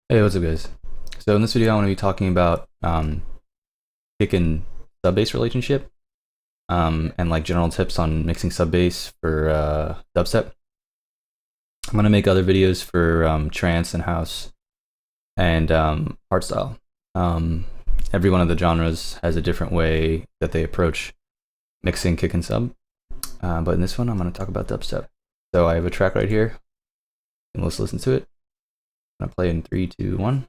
Hey, what's up, guys? So in this video, I want to be talking about kick and sub bass relationship, and like general tips on mixing sub bass for dubstep. I'm gonna make other videos for trance and house and hardstyle. Every one of the genres has a different way that they approach mixing kick and sub, but in this one, I'm gonna talk about dubstep. So I have a track right here, and let's listen to it. I'm gonna play in 3, 2, 1.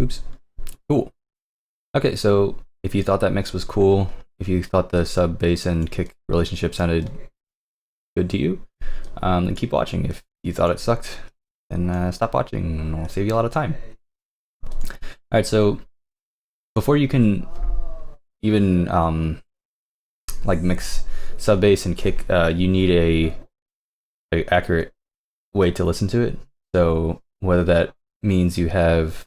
Oops. Cool. Okay, so if you thought that mix was cool, if you thought the sub bass and kick relationship sounded good to you, then keep watching. If you thought it sucked, then stop watching, and it'll save you a lot of time. All right, so before you can even like mix sub bass and kick, you need a accurate way to listen to it. So whether that means you have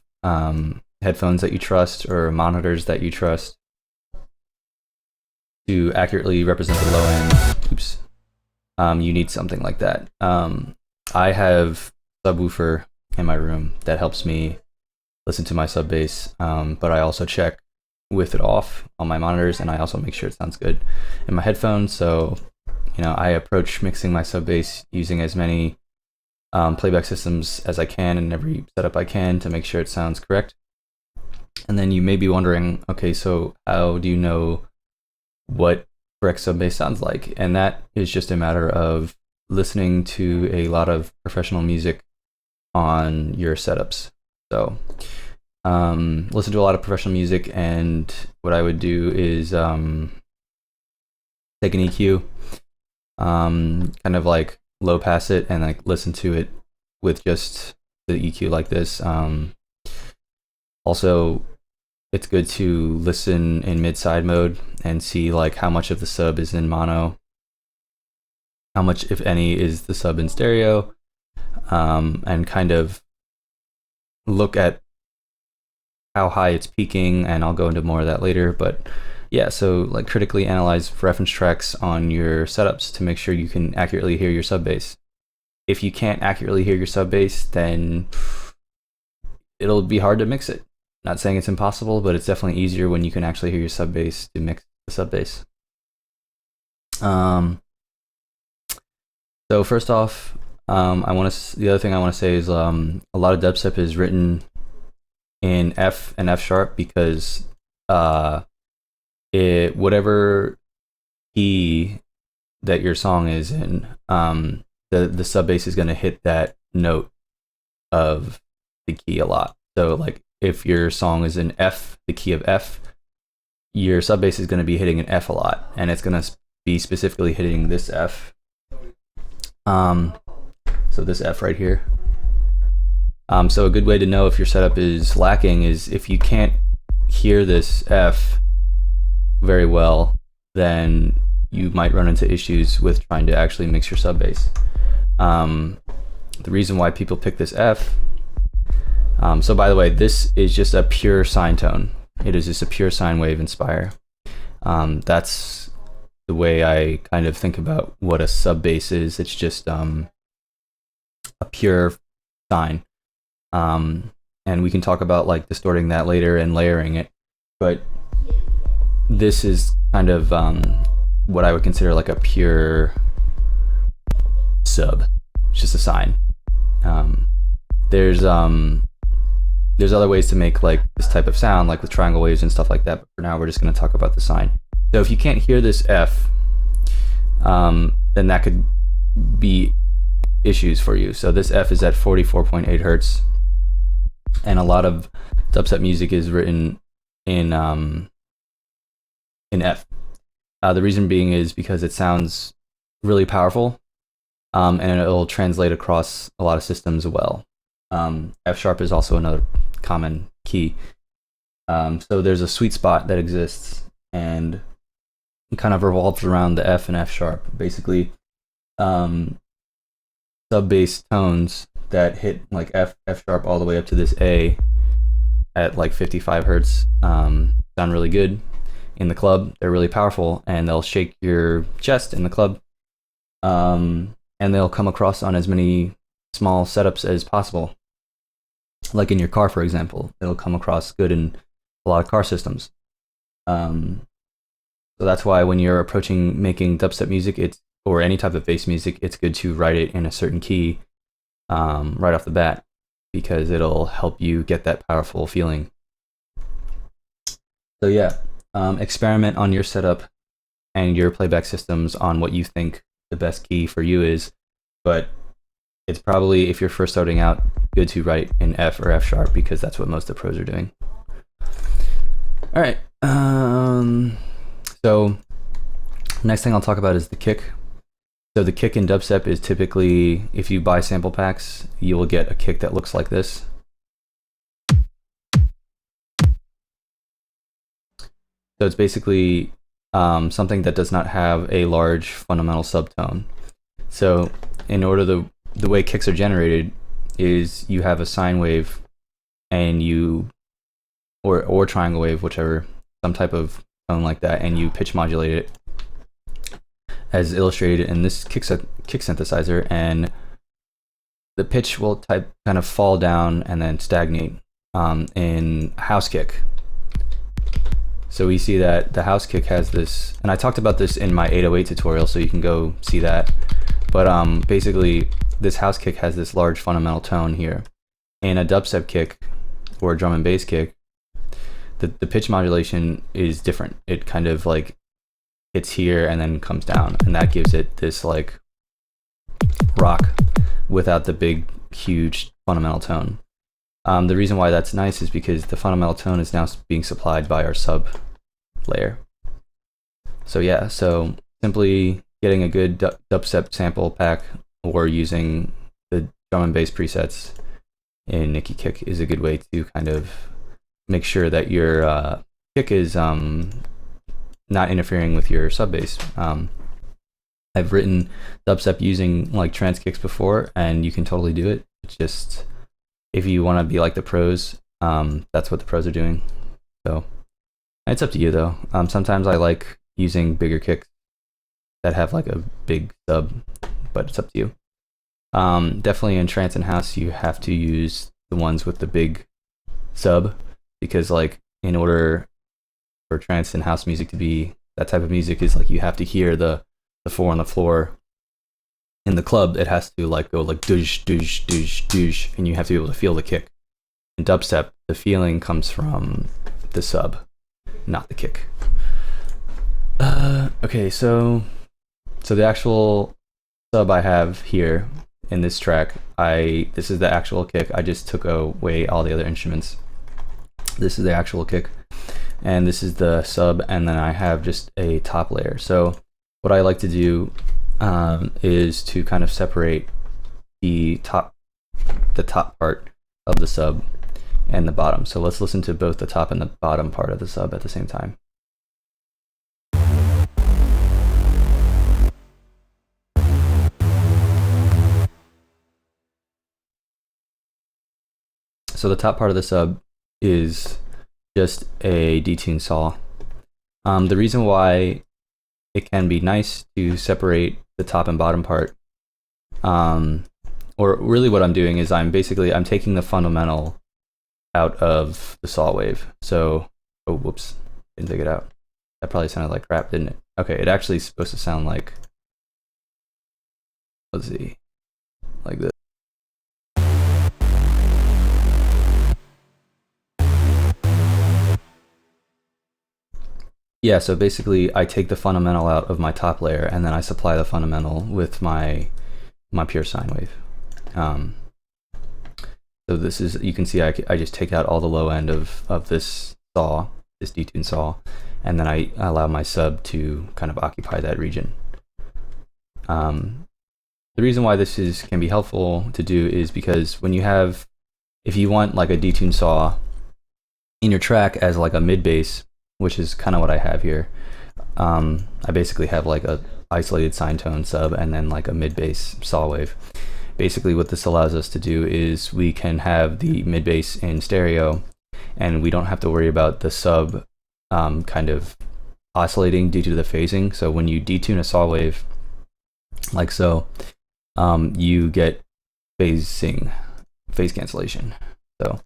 headphones that you trust or monitors that you trust to accurately represent the low end. Oops. You need something like that. I have a subwoofer in my room that helps me listen to my sub bass, but I also check with it off on my monitors, and I also make sure it sounds good in my headphones. So, I approach mixing my sub bass using as many playback systems as I can and every setup I can to make sure it sounds correct. And then you may be wondering, okay, so how do you know what correct sub bass sounds like? And that is just a matter of listening to a lot of professional music on your setups. So listen to a lot of professional music, and what I would do is take an EQ, kind of like low pass it, and like listen to it with just the EQ like this. Also, it's good to listen in mid-side mode and see like how much of the sub is in mono, how much, if any, is the sub in stereo, and kind of look at how high it's peaking, and I'll go into more of that later. But yeah, so like critically analyze reference tracks on your setups to make sure you can accurately hear your sub bass. If you can't accurately hear your sub bass, then it'll be hard to mix it. Not saying it's impossible, but it's definitely easier when you can actually hear your sub bass to mix the sub bass. So first off, the other thing I want to say is a lot of dubstep is written in F and F sharp because whatever key that your song is in, the sub bass is going to hit that note of the key a lot. So like if your song is in F, the key of F, your sub bass is going to be hitting an F a lot, and it's going to be specifically hitting this F. So this F right here. So a good way to know if your setup is lacking is if you can't hear this F very well, then you might run into issues with trying to actually mix your sub bass. The reason why people pick this F, so by the way, this is just a pure sine tone. It is just a pure sine wave inspire. That's the way I kind of think about what a sub bass is. It's just a pure sine. And we can talk about like distorting that later and layering it, but this is kind of what I would consider like a pure sub. It's just a sine. There's other ways to make like this type of sound, like with triangle waves and stuff like that, but for now we're just going to talk about the sine. So if you can't hear this F, then that could be issues for you. So this F is at 44.8 hertz, and a lot of dubstep music is written in F. The reason being is because it sounds really powerful, and it'll translate across a lot of systems well. F sharp is also another common key. So there's a sweet spot that exists, and it kind of revolves around the F and F sharp. Basically, sub bass tones that hit like F sharp all the way up to this A at like 55 hertz sound really good in the club. They're really powerful and they'll shake your chest in the club. And they'll come across on as many small setups as possible. Like in your car, for example, it'll come across good in a lot of car systems. So that's why when you're approaching making dubstep music, or any type of bass music, it's good to write it in a certain key right off the bat, because it'll help you get that powerful feeling. So yeah, experiment on your setup and your playback systems on what you think the best key for you is, but it's probably, if you're first starting out, good to write in F or F sharp, because that's what most of the pros are doing. All right, so next thing I'll talk about is the kick. So the kick in dubstep is typically, if you buy sample packs, you will get a kick that looks like this. So it's basically something that does not have a large fundamental subtone. So in order, the way kicks are generated is you have a sine wave and or triangle wave, whichever, some type of tone like that, and you pitch modulate it as illustrated in this kick synthesizer, and the pitch will kind of fall down and then stagnate in house kick. So we see that the house kick has this, and I talked about this in my 808 tutorial, so you can go see that. But basically, this house kick has this large fundamental tone here. In a dubstep kick or a drum and bass kick, the pitch modulation is different. It kind of like hits here and then comes down, and that gives it this like rock without the big, huge fundamental tone. The reason why that's nice is because the fundamental tone is now being supplied by our sub layer. So yeah, so simply getting a good dubstep sample pack or using the drum and bass presets in Nicky Kick is a good way to kind of make sure that your kick is not interfering with your sub bass. I've written dubstep using like trance kicks before, and you can totally do it. It's just, if you want to be like the pros, that's what the pros are doing. So it's up to you though. Sometimes I like using bigger kicks that have like a big sub, but it's up to you. Definitely in trance and house, you have to use the ones with the big sub, because like in order for trance and house music to be that type of music, is like you have to hear the 4 on the floor. In the club, it has to like go like douche, douche, douche, douche, and you have to be able to feel the kick. In dubstep, the feeling comes from the sub, not the kick. Okay, so the actual sub I have here in this track, this is the actual kick. I just took away all the other instruments. This is the actual kick, and this is the sub, and then I have just a top layer. So what I like to do is to kind of separate the top part of the sub and the bottom. So let's listen to both the top and the bottom part of the sub at the same time. So the top part of the sub is just a detuned saw. The reason why it can be nice to separate the top and bottom part, or really what I'm doing is I'm taking the fundamental out of the saw wave. So, oh, whoops, didn't take it out. That probably sounded like crap, didn't it? Okay, it actually is supposed to sound like, let's see, like this. Yeah, so basically I take the fundamental out of my top layer, and then I supply the fundamental with my pure sine wave. So this is, you can see I just take out all the low end of this saw, this detuned saw, and then I allow my sub to kind of occupy that region. The reason why this can be helpful to do is because if you want like a detuned saw in your track as like a mid bass, which is kind of what I have here. I basically have like a isolated sine tone sub and then like a mid bass saw wave. basically what this allows us to do is we can have the mid bass in stereo, and we don't have to worry about the sub kind of oscillating due to the phasing. So when you detune a saw wave like so, you get phase cancellation. So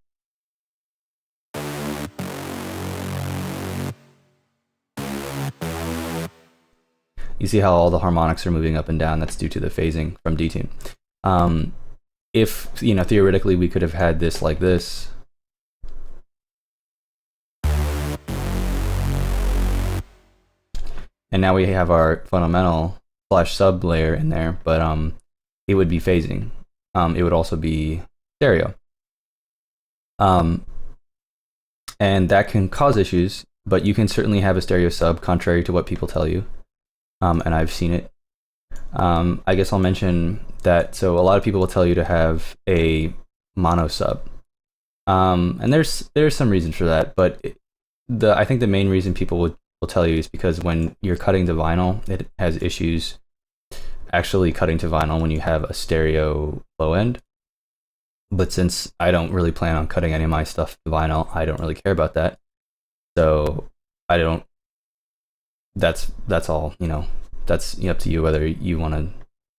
you see how all the harmonics are moving up and down. That's due to the phasing from detune. If, you know, theoretically we could have had this like this, and now we have our fundamental slash sub layer in there, but it would be phasing. It would also be stereo. And that can cause issues, but you can certainly have a stereo sub, contrary to what people tell you. And I've seen it. I guess I'll mention that. So a lot of people will tell you to have a mono sub, and there's some reasons for that. But I think the main reason people will tell you is because when you're cutting to vinyl, it has issues actually cutting to vinyl when you have a stereo low end. But since I don't really plan on cutting any of my stuff to vinyl, I don't really care about that. So I don't. That's all, you know. That's up to you whether you want to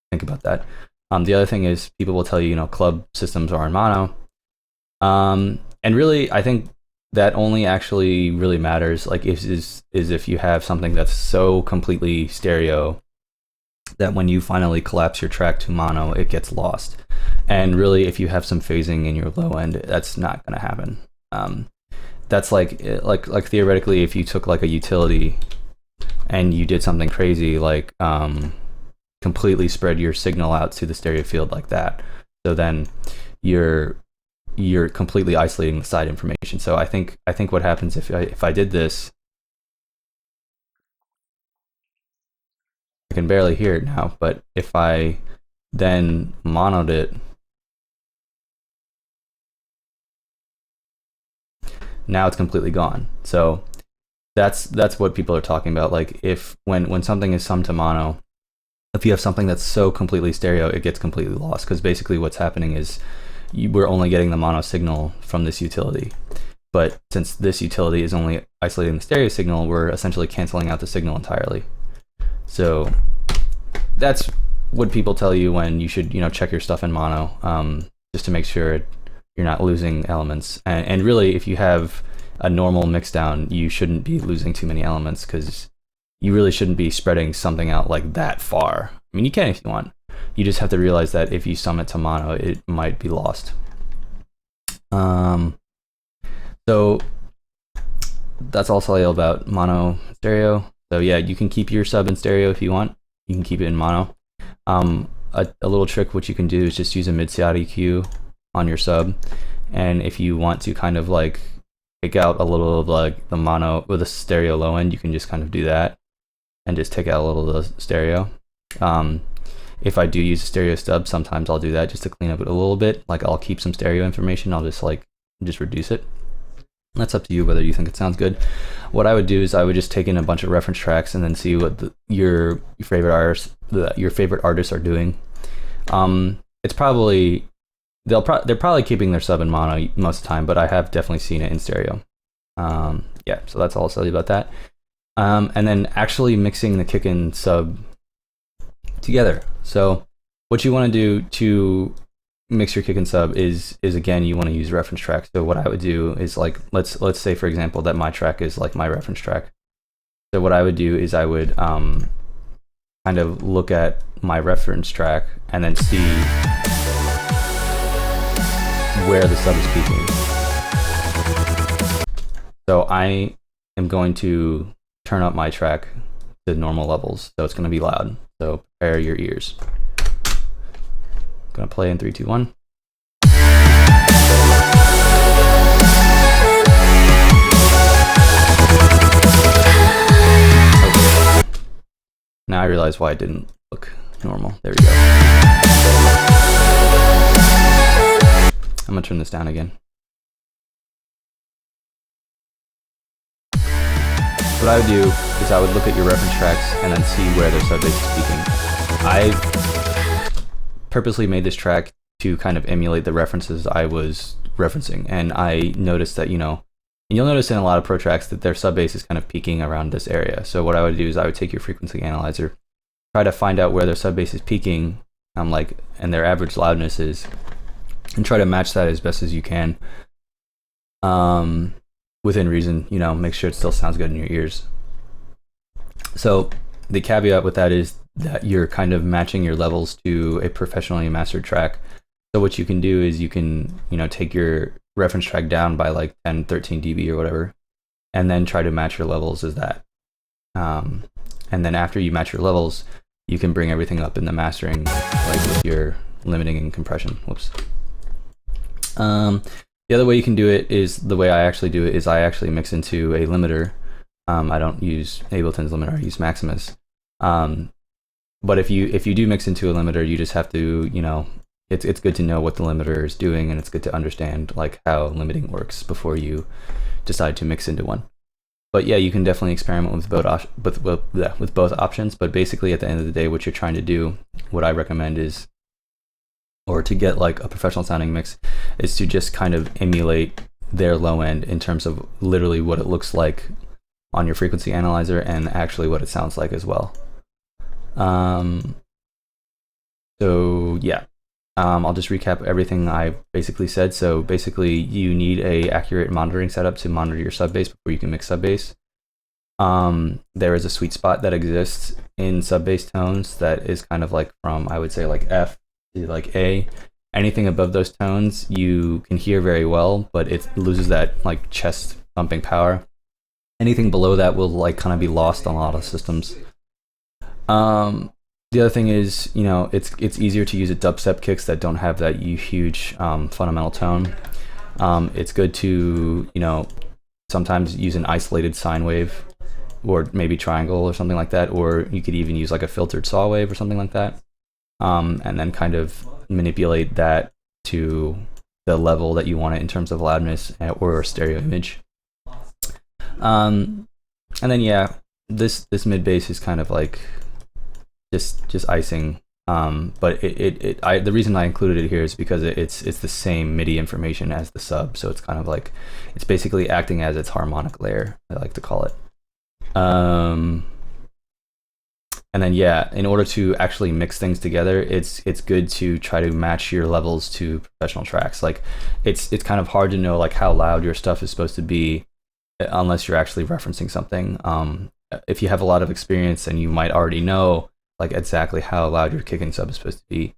think about that. The other thing is people will tell you, you know, club systems are in mono. And really, I think that only actually really matters like is if you have something that's so completely stereo that when you finally collapse your track to mono, it gets lost. And really, if you have some phasing in your low end, that's not going to happen. That's like theoretically, if you took like a utility and you did something crazy like completely spread your signal out to the stereo field like that, so then you're completely isolating the side information. So I think what happens if I did this, I can barely hear it now, but if I then monoed it, now it's completely gone. So that's what people are talking about. Like if when something is summed to mono, if you have something that's so completely stereo, it gets completely lost, because basically what's happening is we're only getting the mono signal from this utility. But since this utility is only isolating the stereo signal, we're essentially canceling out the signal entirely. So that's what people tell you when you should, you know, check your stuff in mono, just to make sure you're not losing elements. And really, if you have a normal mixdown, you shouldn't be losing too many elements, because you really shouldn't be spreading something out like that far. I mean, you can if you want. You just have to realize that if you sum it to mono, it might be lost. So that's all I'll about mono stereo. So yeah, you can keep your sub in stereo if you want. You can keep it in mono. A little trick which you can do is just use a mid-side EQ on your sub, and if you want to kind of like take out a little of like the mono with a stereo low end, you can just kind of do that and just take out a little of the stereo. If I do use a stereo stub, sometimes I'll do that just to clean up it a little bit. Like I'll keep some stereo information, I'll just reduce it. That's up to you whether you think it sounds good. What I would do is I would just take in a bunch of reference tracks and then see what your favorite artists are doing. It's probably they're probably keeping their sub in mono most of the time, but I have definitely seen it in stereo. Yeah, so that's all I'll tell you about that. And then actually mixing the kick and sub together. So what you want to do to mix your kick and sub is again, you want to use reference tracks. So what I would do is like let's say for example that my track is like my reference track. So what I would do is I would kind of look at my reference track and then see where the sub is peaking. So I am going to turn up my track to normal levels, so it's going to be loud. So prepare your ears. Gonna play in 3, 2, 1. Now I realize why it didn't look normal. There we go. I'm gonna turn this down again. What I would do is I would look at your reference tracks and then see where their subbase is speaking. I purposely made this track to kind of emulate the references I was referencing, and I noticed that, you know, and you'll notice in a lot of pro tracks that their sub bass is kind of peaking around this area. So what I would do is I would take your frequency analyzer, try to find out where their sub bass is peaking, and their average loudness is, and try to match that as best as you can, within reason. You know, make sure it still sounds good in your ears. So the caveat with that is that you're kind of matching your levels to a professionally mastered track. So what you can do is you can, you know, take your reference track down by like 10, 13 dB or whatever, and then try to match your levels as that. And then after you match your levels, you can bring everything up in the mastering, like with your limiting and compression. Whoops. The other way you can do it is the way I actually do it is I actually mix into a limiter. I don't use Ableton's limiter, I use Maximus. But if you do mix into a limiter, you just have to, you know, it's good to know what the limiter is doing, and it's good to understand like how limiting works before you decide to mix into one. But yeah, you can definitely experiment with both options. But basically, at the end of the day, what you're trying to do, what I recommend is, or to get like a professional sounding mix, is to just kind of emulate their low end in terms of literally what it looks like on your frequency analyzer and actually what it sounds like as well. So yeah. I'll just recap everything I basically said. So basically, you need a accurate monitoring setup to monitor your sub bass before you can mix sub bass. There is a sweet spot that exists in sub bass tones that is kind of like from, I would say, like F to like A. Anything above those tones you can hear very well, but it loses that like chest pumping power. Anything below that will like kind of be lost on a lot of systems. The other thing is, you know, it's easier to use a dubstep kicks that don't have that huge fundamental tone. It's good to, you know, sometimes use an isolated sine wave, or maybe triangle or something like that, or you could even use like a filtered saw wave or something like that, and then kind of manipulate that to the level that you want it in terms of loudness or stereo image. And then yeah, this mid bass is kind of like just icing, but the reason I included it here is because it's the same MIDI information as the sub, so it's kind of like it's basically acting as its harmonic layer, I like to call it. And then yeah, in order to actually mix things together, it's good to try to match your levels to professional tracks. Like it's kind of hard to know like how loud your stuff is supposed to be unless you're actually referencing something. If you have a lot of experience, then you might already know like exactly how loud your kick and sub is supposed to be.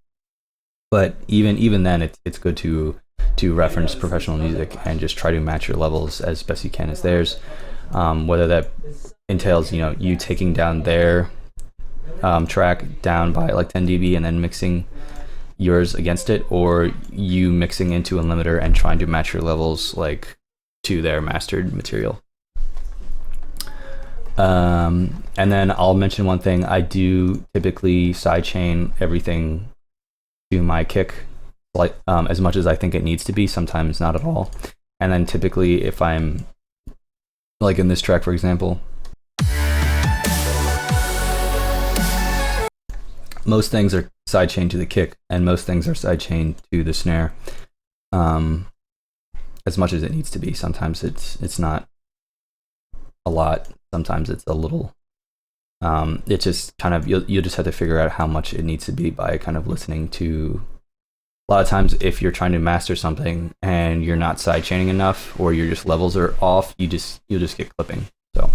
But even then, it's good to reference professional music and just try to match your levels as best you can as theirs. Whether that entails, you know, you taking down their track down by like 10 dB and then mixing yours against it, or you mixing into a limiter and trying to match your levels like to their mastered material. And then I'll mention one thing. I do typically sidechain everything to my kick, like as much as I think it needs to be, sometimes not at all. And then typically if I'm like in this track, for example, most things are sidechained to the kick and most things are sidechained to the snare, as much as it needs to be. Sometimes it's not a lot, sometimes it's a little. It just kind of, you'll just have to figure out how much it needs to be by kind of listening to. A lot of times if you're trying to master something and you're not sidechaining enough, or your just levels are off, you'll just get clipping, so,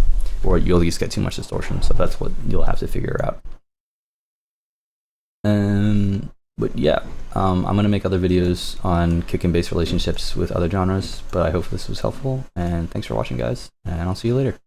or you'll just get too much distortion. So that's what you'll have to figure out. But yeah, I'm gonna make other videos on kick and bass relationships with other genres, but I hope this was helpful, and thanks for watching, guys, and I'll see you later.